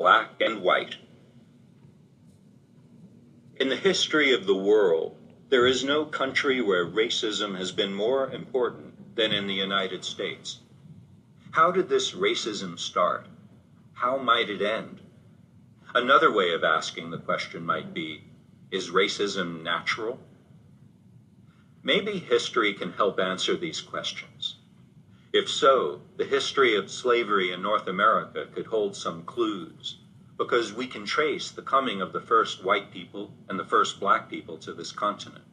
black and white. In the history of the world, there is no country where racism has been more important than in the United States. How did this racism start? How might it end? Another way of asking the question might be, is racism natural? Maybe history can help answer these questions. If so, the history of slavery in North America could hold some clues, because we can trace the coming of the first white people and the first black people to this continent.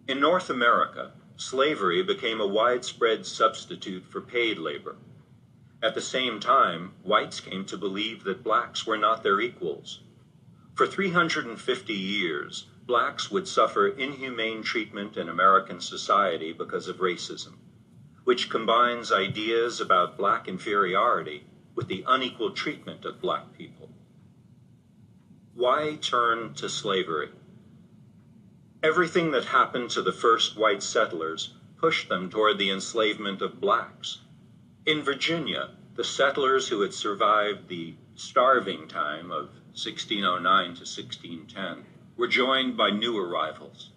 In North America, slavery became a widespread substitute for paid labor. At the same time, whites came to believe that blacks were not their equals. For 350 years, blacks would suffer inhumane treatment in American society because of racism, which combines ideas about black inferiority with the unequal treatment of black people. Why turn to slavery? Everything that happened to the first white settlers pushed them toward the enslavement of blacks. In Virginia, the settlers who had survived the starving time of 1609 to 1610 were joined by new arrivals.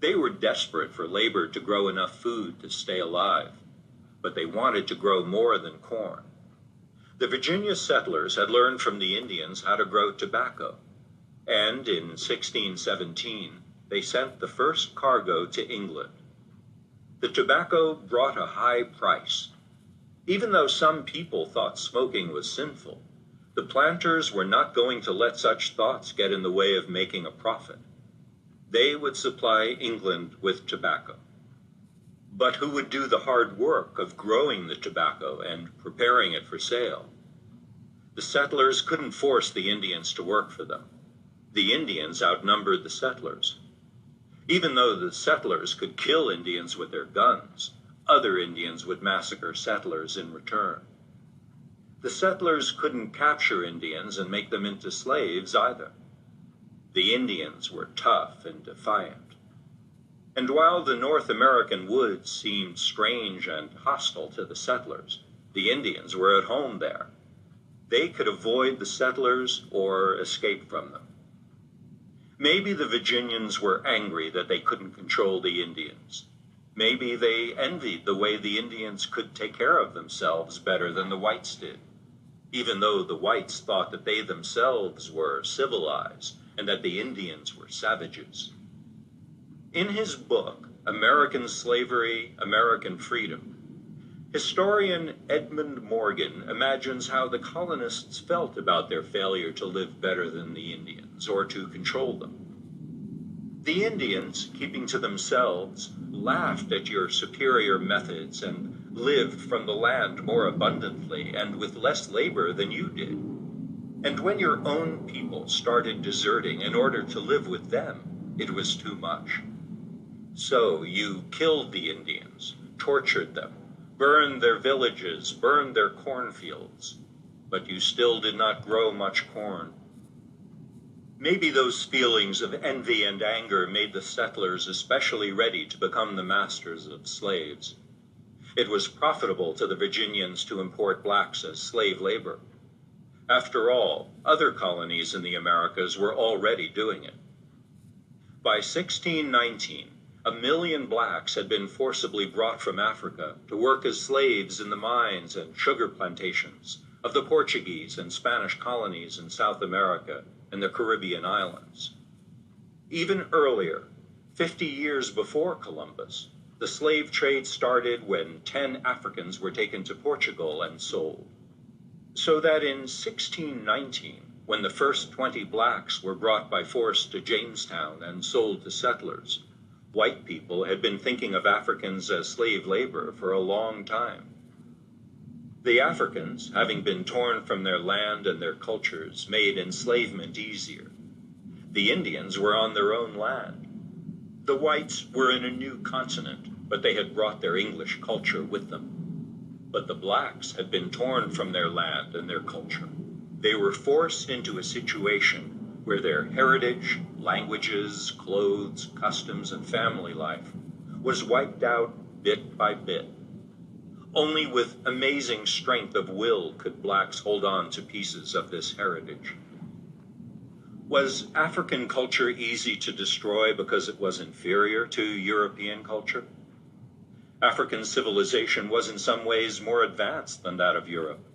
They were desperate for labor to grow enough food to stay alive, but they wanted to grow more than corn. The Virginia settlers had learned from the Indians how to grow tobacco, and in 1617, they sent the first cargo to England. The tobacco brought a high price. Even though some people thought smoking was sinful, the planters were not going to let such thoughts get in the way of making a profit. They would supply England with tobacco. But who would do the hard work of growing the tobacco and preparing it for sale? The settlers couldn't force the Indians to work for them. The Indians outnumbered the settlers. Even though the settlers could kill Indians with their guns, other Indians would massacre settlers in return. The settlers couldn't capture Indians and make them into slaves either. The Indians were tough and defiant. And while the North American woods seemed strange and hostile to the settlers, the Indians were at home there. They could avoid the settlers or escape from them. Maybe the Virginians were angry that they couldn't control the Indians. Maybe they envied the way the Indians could take care of themselves better than the whites did, even though the whites thought that they themselves were civilized and that the Indians were savages. In his book, American Slavery, American Freedom, historian Edmund Morgan imagines how the colonists felt about their failure to live better than the Indians or to control them. The Indians, keeping to themselves, laughed at your superior methods and lived from the land more abundantly and with less labor than you did. And when your own people started deserting in order to live with them, it was too much. So you killed the Indians, tortured them, burned their villages, burned their cornfields, but you still did not grow much corn. Maybe those feelings of envy and anger made the settlers especially ready to become the masters of slaves. It was profitable to the Virginians to import blacks as slave labor. After all, other colonies in the Americas were already doing it. By 1619, 1 million blacks had been forcibly brought from Africa to work as slaves in the mines and sugar plantations of the Portuguese and Spanish colonies in South America and the Caribbean islands. Even earlier, 50 years before Columbus, the slave trade started when 10 Africans were taken to Portugal and sold. So that in 1619, when the first 20 blacks were brought by force to Jamestown and sold to settlers, white people had been thinking of Africans as slave labor for a long time. The Africans, having been torn from their land and their cultures, made enslavement easier. The Indians were on their own land. The whites were in a new continent, but they had brought their English culture with them. But the blacks had been torn from their land and their culture. They were forced into a situation where their heritage, languages, clothes, customs, and family life was wiped out bit by bit. Only with amazing strength of will could blacks hold on to pieces of this heritage. Was African culture easy to destroy because it was inferior to European culture? African civilization was in some ways more advanced than that of Europe.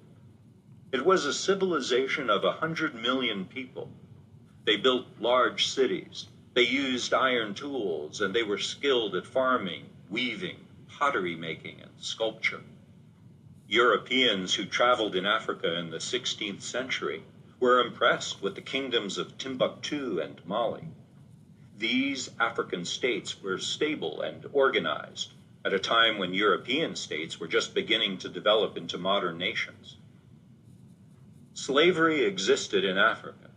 It was a civilization of 100 million people. They built large cities, they used iron tools, and they were skilled at farming, weaving, pottery making, and sculpture. Europeans who traveled in Africa in the 16th century were impressed with the kingdoms of Timbuktu and Mali. These African states were stable and organized at a time when European states were just beginning to develop into modern nations. Slavery existed in Africa,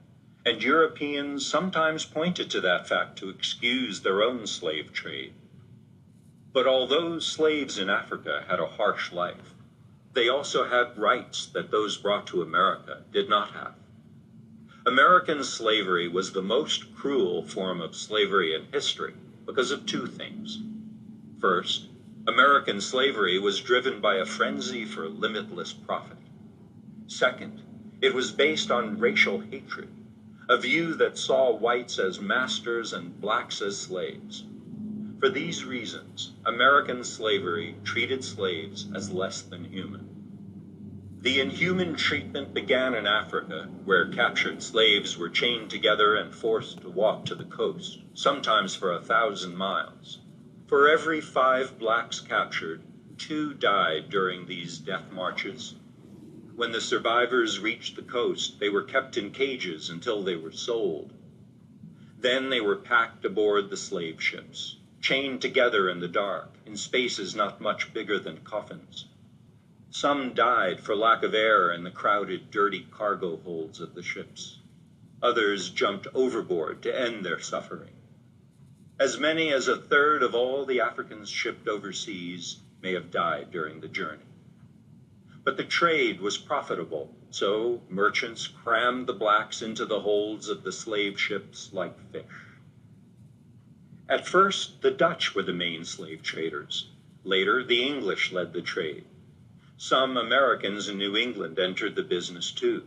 and Europeans sometimes pointed to that fact to excuse their own slave trade. But although slaves in Africa had a harsh life, they also had rights that those brought to America did not have. American slavery was the most cruel form of slavery in history because of two things. First, American slavery was driven by a frenzy for limitless profit. Second, it was based on racial hatred, a view that saw whites as masters and blacks as slaves. For these reasons, American slavery treated slaves as less than human. The inhuman treatment began in Africa, where captured slaves were chained together and forced to walk to the coast, sometimes for 1,000 miles. For every 5 blacks captured, 2 died during these death marches. When the survivors reached the coast, they were kept in cages until they were sold. Then they were packed aboard the slave ships, chained together in the dark, in spaces not much bigger than coffins. Some died for lack of air in the crowded, dirty cargo holds of the ships. Others jumped overboard to end their suffering. As many as 1/3 of all the Africans shipped overseas may have died during the journey. But the trade was profitable, so merchants crammed the blacks into the holds of the slave ships like fish. At first, the Dutch were the main slave traders. Later, the English led the trade. Some Americans in New England entered the business too.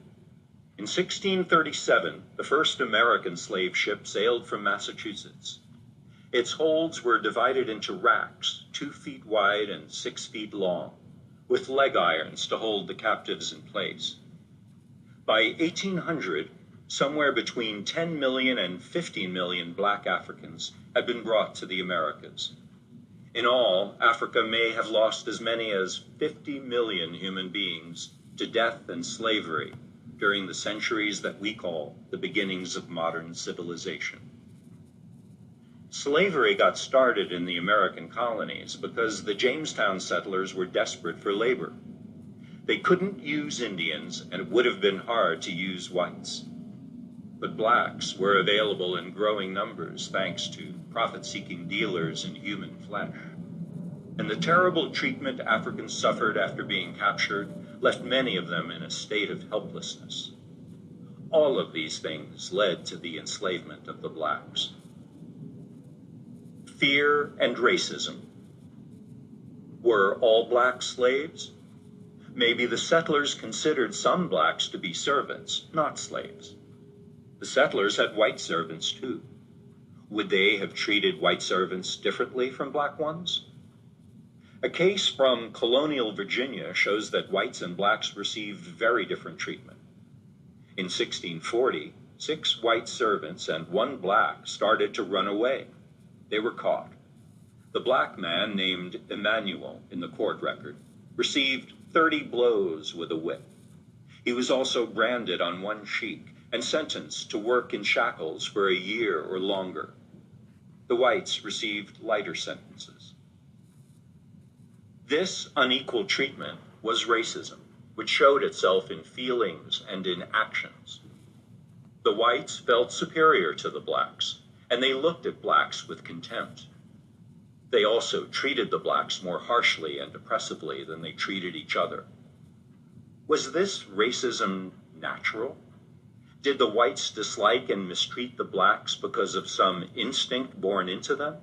In 1637, the first American slave ship sailed from Massachusetts. Its holds were divided into racks, 2 feet wide and 6 feet long, with leg irons to hold the captives in place. By 1800, somewhere between 10 million and 15 million black Africans had been brought to the Americas. In all, Africa may have lost as many as 50 million human beings to death and slavery during the centuries that we call the beginnings of modern civilization. Slavery got started in the American colonies because the Jamestown settlers were desperate for labor. They couldn't use Indians, and it would have been hard to use whites. But blacks were available in growing numbers thanks to profit-seeking dealers in human flesh. And the terrible treatment Africans suffered after being captured left many of them in a state of helplessness. All of these things led to the enslavement of the blacks. Fear and racism. Were all blacks slaves? Maybe the settlers considered some blacks to be servants, not slaves. The settlers had white servants too. Would they have treated white servants differently from black ones? A case from colonial Virginia shows that whites and blacks received very different treatment. In 1640, 6 white servants and 1 black started to run away. They were caught. The black man, named Emmanuel in the court record, received 30 blows with a whip. He was also branded on one cheek and sentenced to work in shackles for a year or longer. The whites received lighter sentences. This unequal treatment was racism, which showed itself in feelings and in actions. The whites felt superior to the blacks, and they looked at blacks with contempt. They also treated the blacks more harshly and oppressively than they treated each other. Was this racism natural? Did the whites dislike and mistreat the blacks because of some instinct born into them?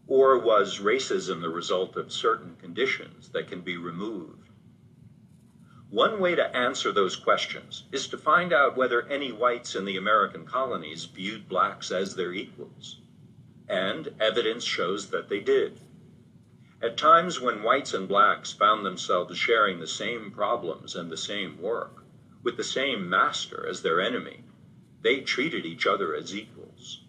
Or was racism the result of certain conditions that can be removed? One way to answer those questions is to find out whether any whites in the American colonies viewed blacks as their equals. And evidence shows that they did. At times when whites and blacks found themselves sharing the same problems and the same work, with the same master as their enemy, they treated each other as equals.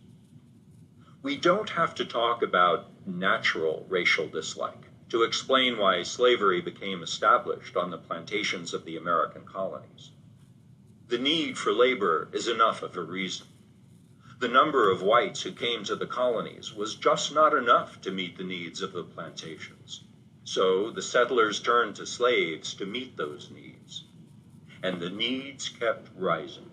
We don't have to talk about natural racial dislike to explain why slavery became established on the plantations of the American colonies. The need for labor is enough of a reason. The number of whites who came to the colonies was just not enough to meet the needs of the plantations. So the settlers turned to slaves to meet those needs. And the needs kept rising.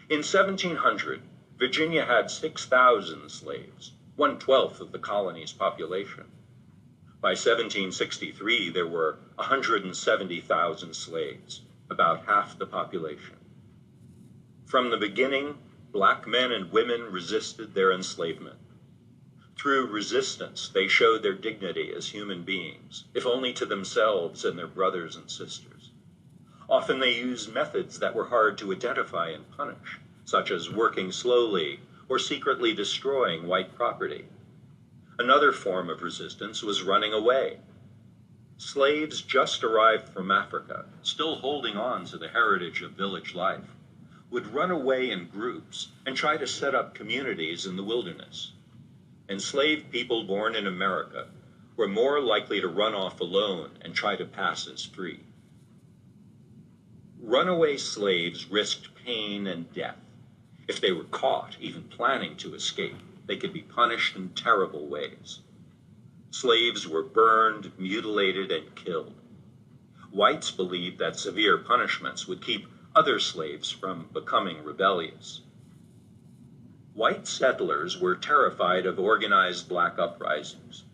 In 1700, Virginia had 6,000 slaves, 1/12 of the colony's population. By 1763, there were 170,000 slaves, about half the population. From the beginning, black men and women resisted their enslavement. Through resistance, they showed their dignity as human beings, if only to themselves and their brothers and sisters. Often they used methods that were hard to identify and punish, such as working slowly or secretly destroying white property. Another form of resistance was running away. Slaves just arrived from Africa, still holding on to the heritage of village life, would run away in groups and try to set up communities in the wilderness. Enslaved people born in America were more likely to run off alone and try to pass as free. Runaway slaves risked pain and death. If they were caught, even planning to escape, they could be punished in terrible ways. Slaves were burned, mutilated, and killed. Whites believed that severe punishments would keep other slaves from becoming rebellious. White settlers were terrified of organized black uprisings.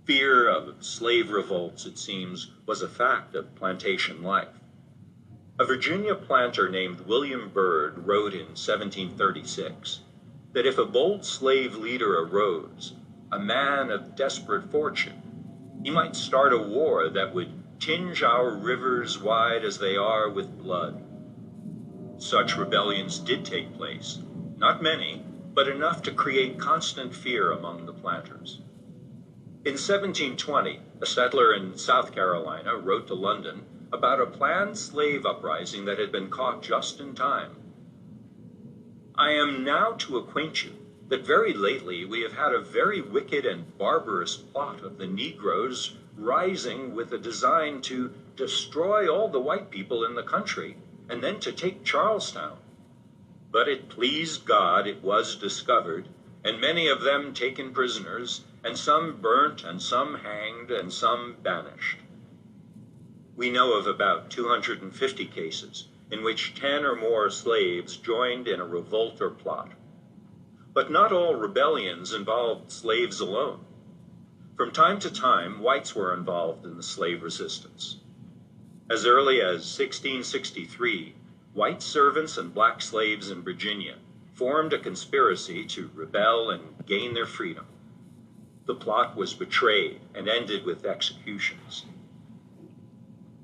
Fear of slave revolts, it seems, was a fact of plantation life. A Virginia planter named William Byrd wrote in 1736 that if a bold slave leader arose, a man of desperate fortune, he might start a war that would tinge our rivers wide as they are with blood. Such rebellions did take place, not many, but enough to create constant fear among the planters. In 1720, a settler in South Carolina wrote to London about a planned slave uprising that had been caught just in time. I am now to acquaint you that very lately we have had a very wicked and barbarous plot of the Negroes rising with a design to destroy all the white people in the country and then to take Charlestown. But it pleased God it was discovered, and many of them taken prisoners, and some burnt, and some hanged, and some banished. We know of about 250 cases in which 10 or more slaves joined in a revolt or plot. But not all rebellions involved slaves alone. From time to time, whites were involved in the slave resistance. As early as 1663, white servants and black slaves in Virginia formed a conspiracy to rebel and gain their freedom. The plot was betrayed and ended with executions.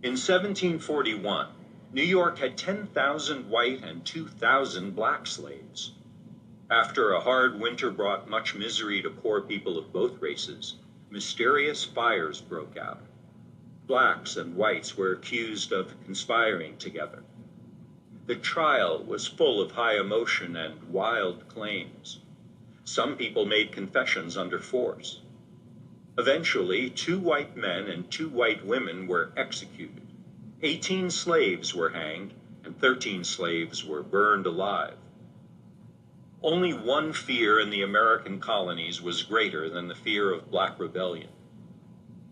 In 1741, New York had 10,000 white and 2,000 black slaves. After a hard winter brought much misery to poor people of both races, mysterious fires broke out. Blacks and whites were accused of conspiring together. The trial was full of high emotion and wild claims. Some people made confessions under force. Eventually, 2 white men and 2 white women were executed. 18 slaves were hanged, and 13 slaves were burned alive. Only one fear in the American colonies was greater than the fear of black rebellion.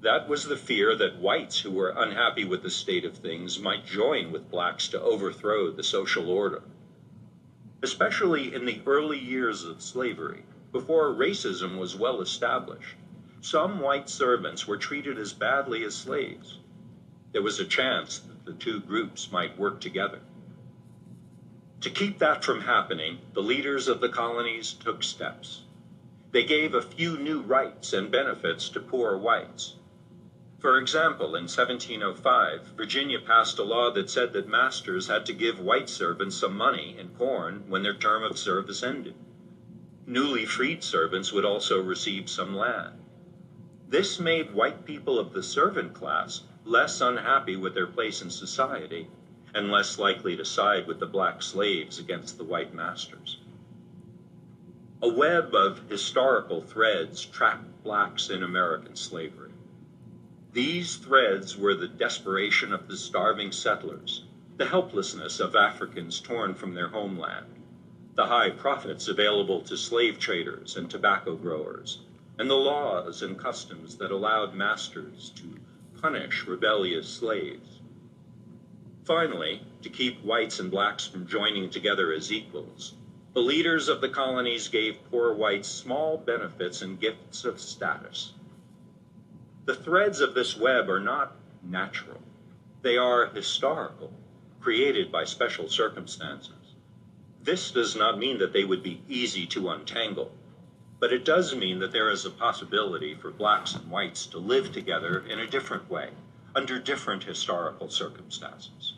That was the fear that whites who were unhappy with the state of things might join with blacks to overthrow the social order. Especially in the early years of slavery, before racism was well established, some white servants were treated as badly as slaves. There was a chance that the 2 groups might work together. To keep that from happening, the leaders of the colonies took steps. They gave a few new rights and benefits to poor whites. For example, in 1705, Virginia passed a law that said that masters had to give white servants some money in corn when their term of service ended. Newly freed servants would also receive some land. This made white people of the servant class less unhappy with their place in society and less likely to side with the black slaves against the white masters. A web of historical threads tracked blacks in American slavery. These threads were the desperation of the starving settlers, the helplessness of Africans torn from their homeland, the high profits available to slave traders and tobacco growers, and the laws and customs that allowed masters to punish rebellious slaves. Finally, to keep whites and blacks from joining together as equals, the leaders of the colonies gave poor whites small benefits and gifts of status. The threads of this web are not natural. They are historical, created by special circumstances. This does not mean that they would be easy to untangle, but it does mean that there is a possibility for blacks and whites to live together in a different way, under different historical circumstances.